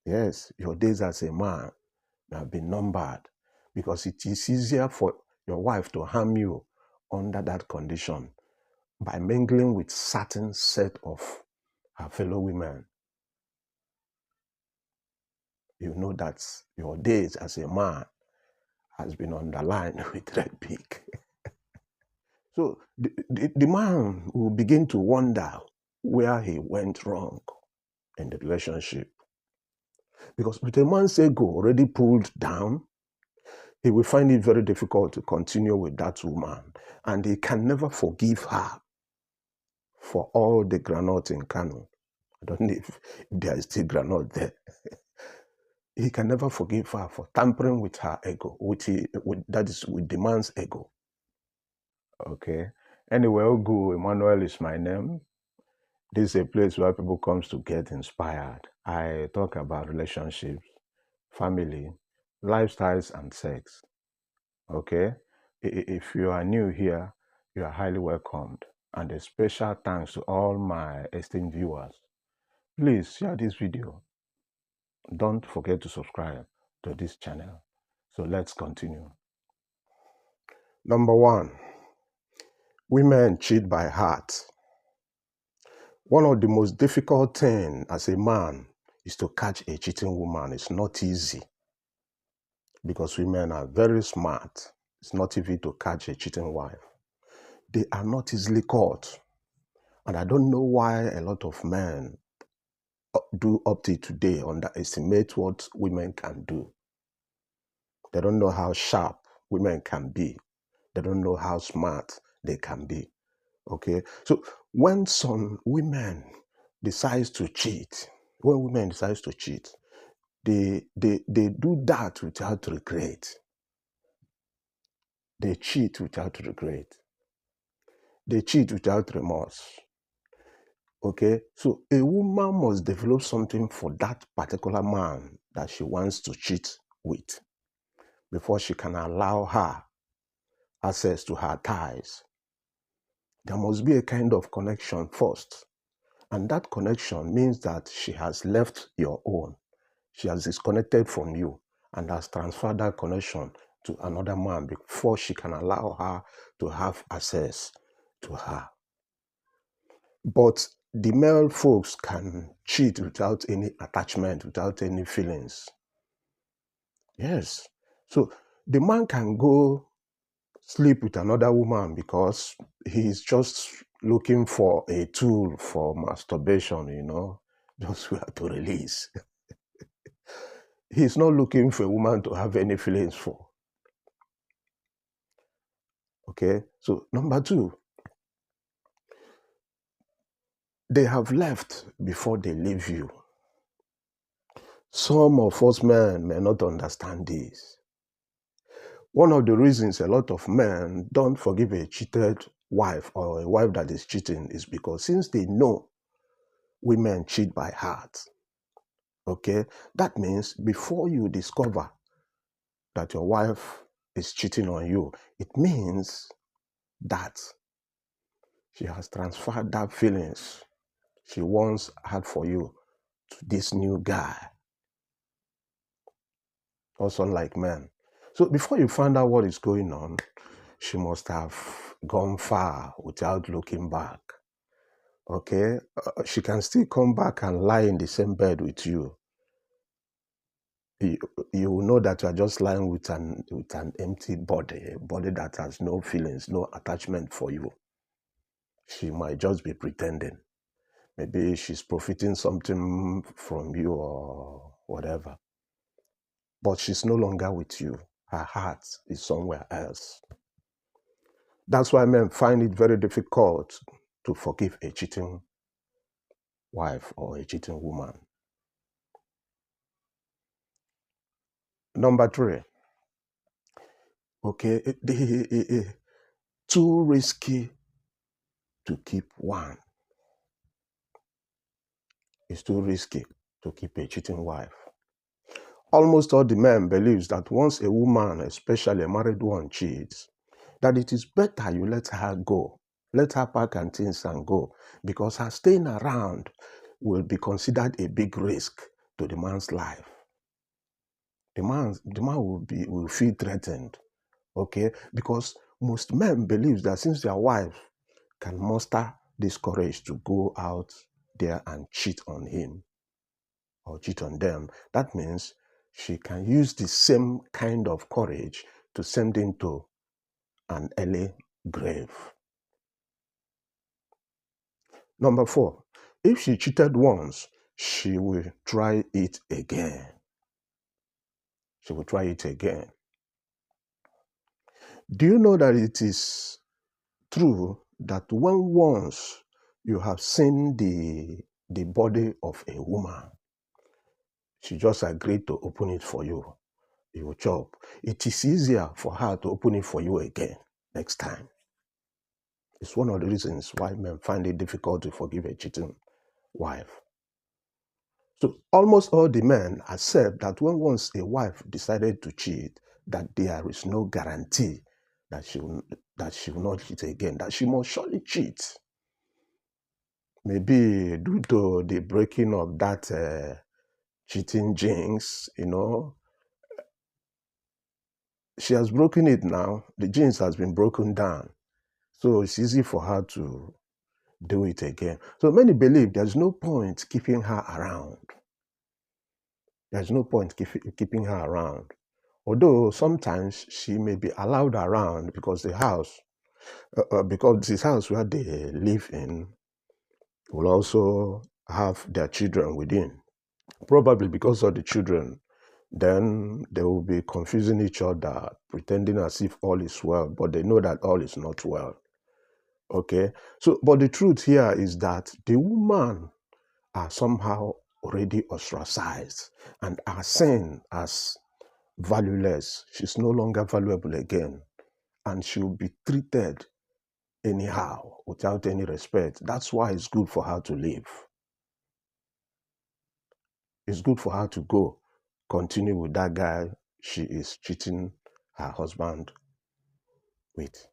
Yes, your days as a man have been numbered because it is easier for your wife to harm you under that condition by mingling with certain set of her fellow women. You know that your days as a man has been underlined with red pick. So the man will begin to wonder where he went wrong in the relationship. Because with a man's ego already pulled down, he will find it very difficult to continue with that woman. And he can never forgive her for all the granite in Kano. I don't know if there is still granite there. He can never forgive her for tampering with her ego, that is with the man's ego. Okay. Anyway, Ogu Emmanuel is my name. This is a place where people comes to get inspired. I talk about relationships, family, lifestyles, and sex. Okay. If you are new here, you are highly welcomed. And a special thanks to all my esteemed viewers. Please share this video. Don't forget to subscribe to this channel. So let's continue. Number one, women cheat by heart. One of the most difficult things as a man is to catch a cheating woman. It's not easy because women are very smart. It's not easy to catch a cheating wife. They are not easily caught. And I don't know why a lot of men do up to today underestimate what women can do. They don't know how sharp women can be. They don't know how smart they can be. Okay? So when some women decides to cheat, they do that without regret. They cheat without regret. They cheat without remorse. Okay? So a woman must develop something for that particular man that she wants to cheat with before she can allow her access to her ties. There must be a kind of connection first. And that connection means that she has left your own. She has disconnected from you and has transferred that connection to another man before she can allow her to have access to her. But the male folks can cheat without any attachment, without any feelings. Yes. So the man can go sleep with another woman because he's just looking for a tool for masturbation, just to release. He's not looking for a woman to have any feelings for. Okay? So, number two, they have left before they leave you. Some of us men may not understand this. One of the reasons a lot of men don't forgive a cheated wife or a wife that is cheating is because since they know women cheat by heart, okay, that means before you discover that your wife is cheating on you, it means that she has transferred that feelings she once had for you to this new guy. Also like men. So before you find out what is going on, she must have gone far without looking back. Okay? She can still come back and lie in the same bed with you. You will know that you are just lying with an empty body, a body that has no feelings, no attachment for you. She might just be pretending. Maybe she's profiting something from you or whatever. But she's no longer with you. Her heart is somewhere else. That's why men find it very difficult to forgive a cheating wife or a cheating woman. Number three, okay, too risky to keep one. It's too risky to keep a cheating wife. Almost all the men believes that once a woman, especially a married one, cheats, that it is better you let her go. Let her pack and things and go, because her staying around will be considered a big risk to the man's life. The man will feel threatened, okay? Because most men believe that since their wife can muster this courage to go out there and cheat on him or cheat on them, that means she can use the same kind of courage to send him to an early grave. Number 4, if she cheated once, she will try it again. She will try it again. Do you know that it is true that when once you have seen the body of a woman, she just agreed to open it for you, you will chop. It is easier for her to open it for you again next time. It's one of the reasons why men find it difficult to forgive a cheating wife. So almost all the men accept that when once a wife decided to cheat, that there is no guarantee that she will not cheat again, that she must surely cheat. Maybe due to the breaking of that cheating jinx, she has broken it now. The jinx has been broken down. So it's easy for her to do it again. So many believe there's no point keeping her around. There's no point keeping her around. Although sometimes she may be allowed around because the house where they live in will also have their children within. Probably because of the children, then they will be confusing each other, pretending as if all is well, but they know that all is not well. Okay? So, but the truth here is that the woman are somehow already ostracized and are seen as valueless. She's no longer valuable again, and she'll be treated anyhow without any respect. That's why it's good for her to leave. It's good for her to go, continue with that guy she is cheating her husband with.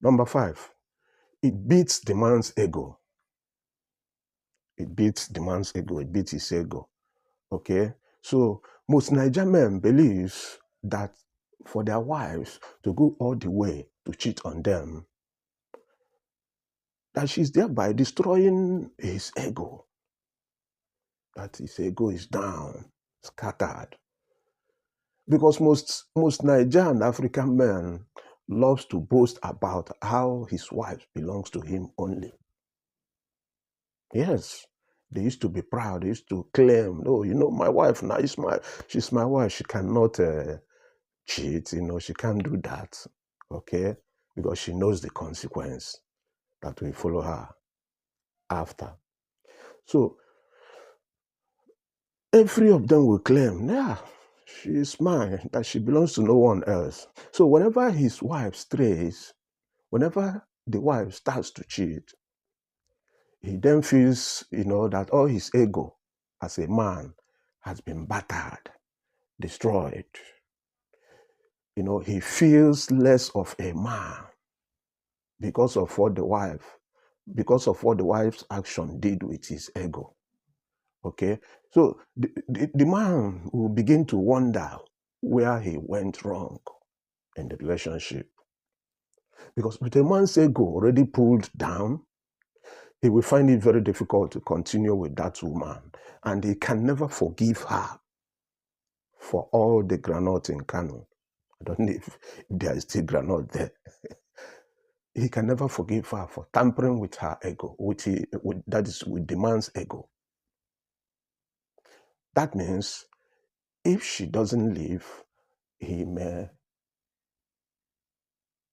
Number 5, it beats the man's ego. It beats the man's ego. It beats his ego. Okay? So most Nigerian men believe that for their wives to go all the way to cheat on them, that she's thereby destroying his ego. That his ego is down, scattered. Because most Nigerian African men loves to boast about how his wife belongs to him only. Yes, they used to be proud. They used to claim, "No, my wife now she's my wife. She cannot cheat. She can't do that." Okay, because she knows the consequence that will follow her after. So every of them will claim, "Yeah, she is mine, that she belongs to no one else." So whenever his wife strays, whenever the wife starts to cheat, he then feels, that all his ego as a man has been battered, destroyed. He feels less of a man because of what the wife's action did with his ego. Okay? So the man will begin to wonder where he went wrong in the relationship. Because with a man's ego already pulled down, he will find it very difficult to continue with that woman. And he can never forgive her for all the granite in Kano. I don't know if there is still granite there. He can never forgive her for tampering with her ego, with the man's ego. That means if she doesn't leave, the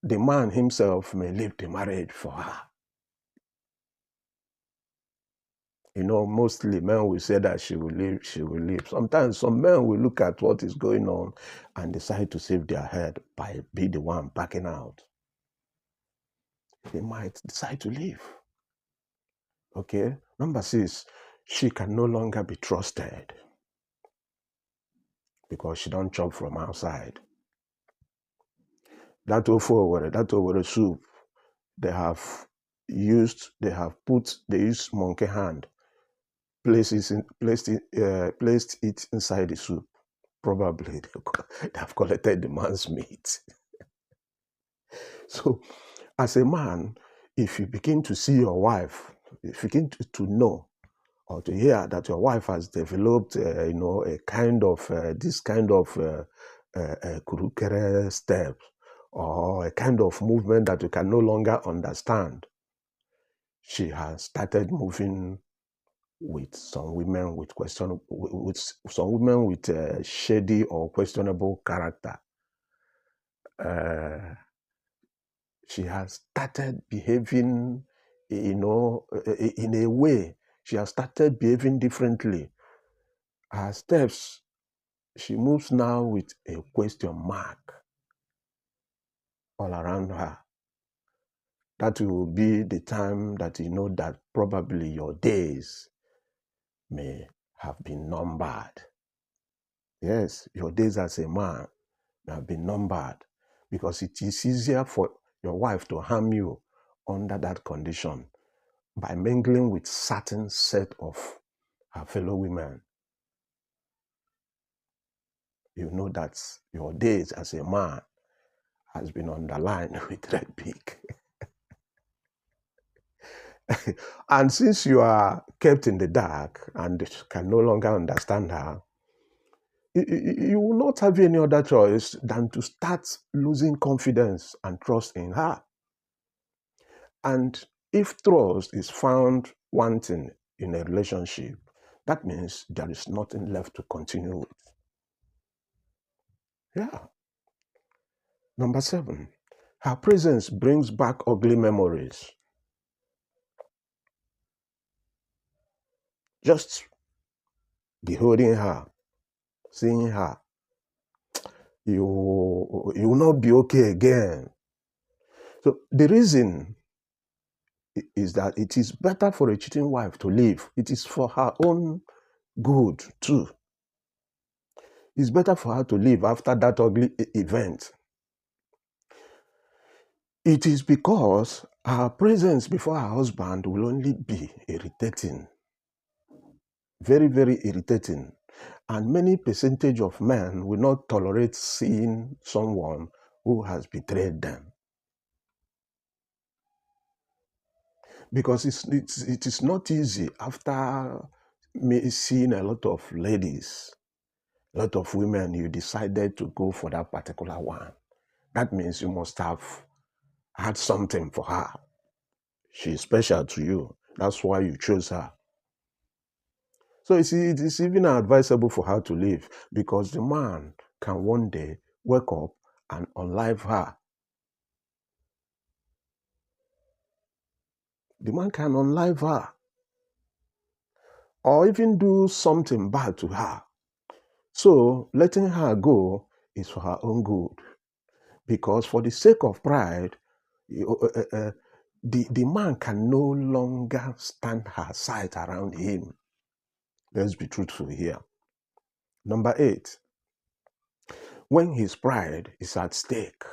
man himself may leave the marriage for her. Mostly men will say that she will leave. Sometimes some men will look at what is going on and decide to save their head by being the one backing out. They might decide to leave. Okay? Number 6, she can no longer be trusted because she don't chop from outside. That Owerri soup, they use monkey hand placed it inside the soup. Probably they have collected the man's meat. So, as a man, if you begin to see your wife, if you begin to know or to hear that your wife has developed, a kind of this kind of kurukere steps or a kind of movement that you can no longer understand, she has started moving with some women with some women with shady or questionable character. She has started behaving, in a way. She has started behaving differently. Her steps, she moves now with a question mark all around her. That will be the time that you know that probably your days may have been numbered. Yes, your days as a man may have been numbered because it is easier for your wife to harm you under that condition by mingling with certain set of her fellow women. You know that your days as a man has been underlined with red pick. And since you are kept in the dark and can no longer understand her, you will not have any other choice than to start losing confidence and trust in her. And if trust is found wanting in a relationship, that means there is nothing left to continue with. Yeah. Number 7, her presence brings back ugly memories. Just beholding her, seeing her, you will not be okay again. So the reason is that it is better for a cheating wife to leave. It is for her own good too. It's better for her to leave after that ugly event. It is because her presence before her husband will only be irritating. Very, very irritating. And many percentage of men will not tolerate seeing someone who has betrayed them. Because it is not easy after me seeing a lot of ladies, a lot of women, you decided to go for that particular one. That means you must have had something for her. She is special to you. That's why you chose her. So you see, it is even advisable for her to leave because the man can one day wake up and unlive her. The man can unlive her or even do something bad to her. So letting her go is for her own good. Because for the sake of pride, the man can no longer stand her sight around him. Let's be truthful here. Number 8, when his pride is at stake.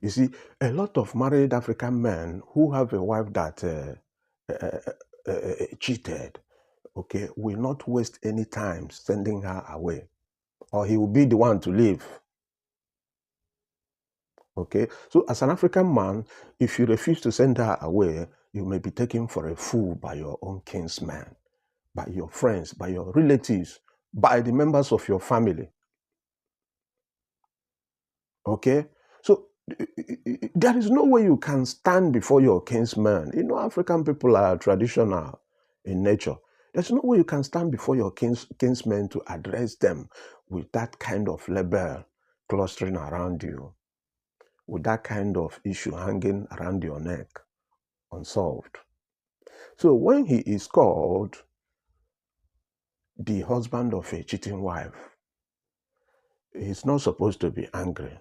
You see, a lot of married African men who have a wife that cheated, okay, will not waste any time sending her away, or he will be the one to leave. Okay, so as an African man, if you refuse to send her away, you may be taken for a fool by your own kinsmen, by your friends, by your relatives, by the members of your family. Okay, so there is no way you can stand before your kinsmen. You know, African people are traditional in nature. There's no way you can stand before your kinsmen to address them with that kind of label clustering around you, with that kind of issue hanging around your neck, unsolved. So when he is called the husband of a cheating wife, he's not supposed to be angry.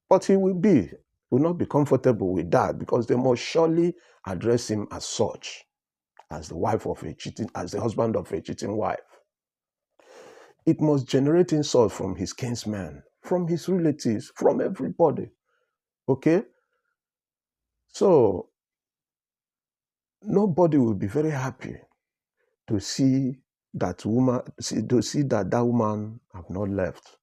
But he will not be comfortable with that because they must surely address him as such, as the husband of a cheating wife. It must generate insult from his kinsmen, from his relatives, from everybody. Okay? So nobody will be very happy to see that woman, to see that that woman have not left.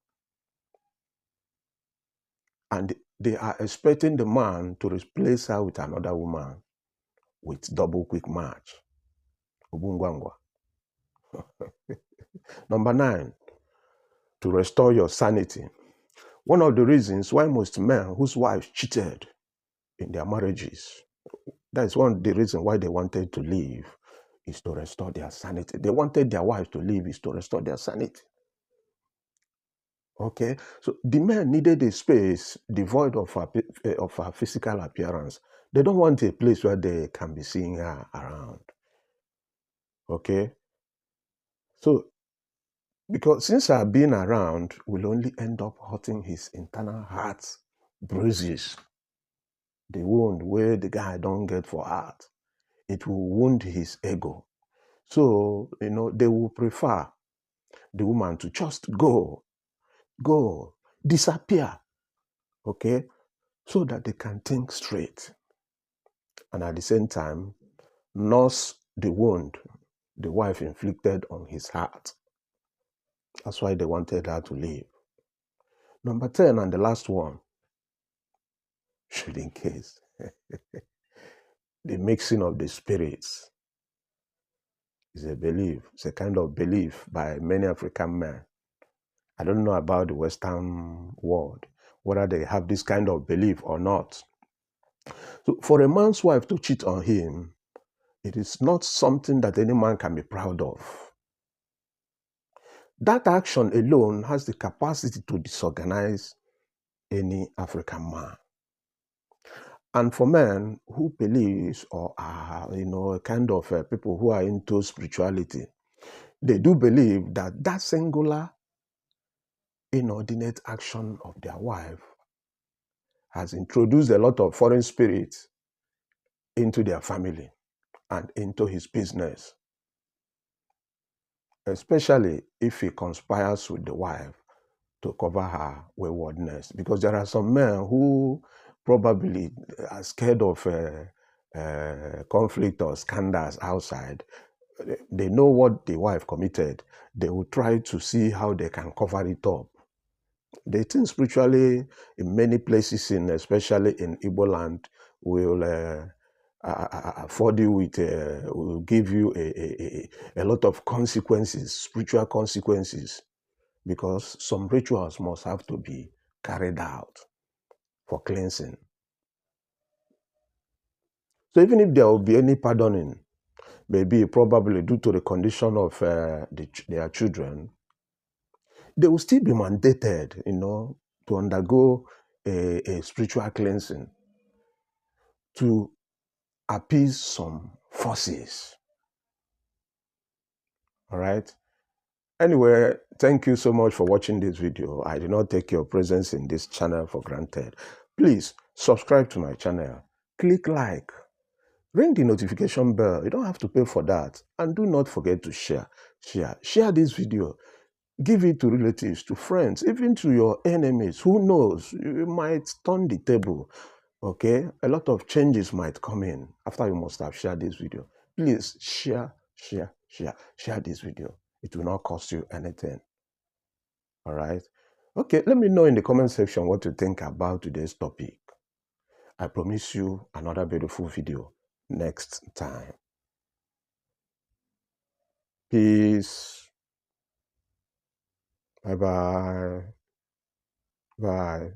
And they are expecting the man to replace her with another woman with double quick match. Ubungwangwa. Number 9, to restore your sanity. One of the reasons why most men whose wives cheated in their marriages, that is one of the reasons why they wanted to leave, is to restore their sanity. They wanted their wives to leave is to restore their sanity. Okay, so the men needed a space devoid of her physical appearance. They don't want a place where they can be seeing her around. Okay, so because since her being around will only end up hurting his internal heart bruises, the wound where the guy don't get for heart, it will wound his ego. So, they will prefer the woman to just go, disappear, okay, so that they can think straight. And at the same time, nurse the wound the wife inflicted on his heart. That's why they wanted her to leave. Number 10, and the last one, should in case, the mixing of the spirits is a belief. It's a kind of belief by many African men. I don't know about the Western world, whether they have this kind of belief or not. So for a man's wife to cheat on him, it is not something that any man can be proud of. That action alone has the capacity to disorganize any African man. And for men who believe or are, kind of people who are into spirituality, they do believe that that singular inordinate action of their wife has introduced a lot of foreign spirits into their family and into his business, especially if he conspires with the wife to cover her waywardness. Because there are some men who probably are scared of conflict or scandals outside. They know what the wife committed. They will try to see how they can cover it up. They think spiritually in many places, especially in Igbo land, will afford you with, will give you a lot of consequences, spiritual consequences, because some rituals must have to be carried out for cleansing. So even if there will be any pardoning, maybe probably due to the condition of their children, they will still be mandated, to undergo a spiritual cleansing to appease some forces. All right. Anyway, thank you so much for watching this video. I do not take your presence in this channel for granted. Please subscribe to my channel. Click like. Ring the notification bell. You don't have to pay for that. And do not forget to share. Share this video. Give it to relatives, to friends, even to your enemies. Who knows? You might turn the table. Okay? A lot of changes might come in after you must have shared this video. Please share this video. It will not cost you anything. All right? Okay, let me know in the comment section what you think about today's topic. I promise you another beautiful video next time. Peace. Bye-bye. Bye.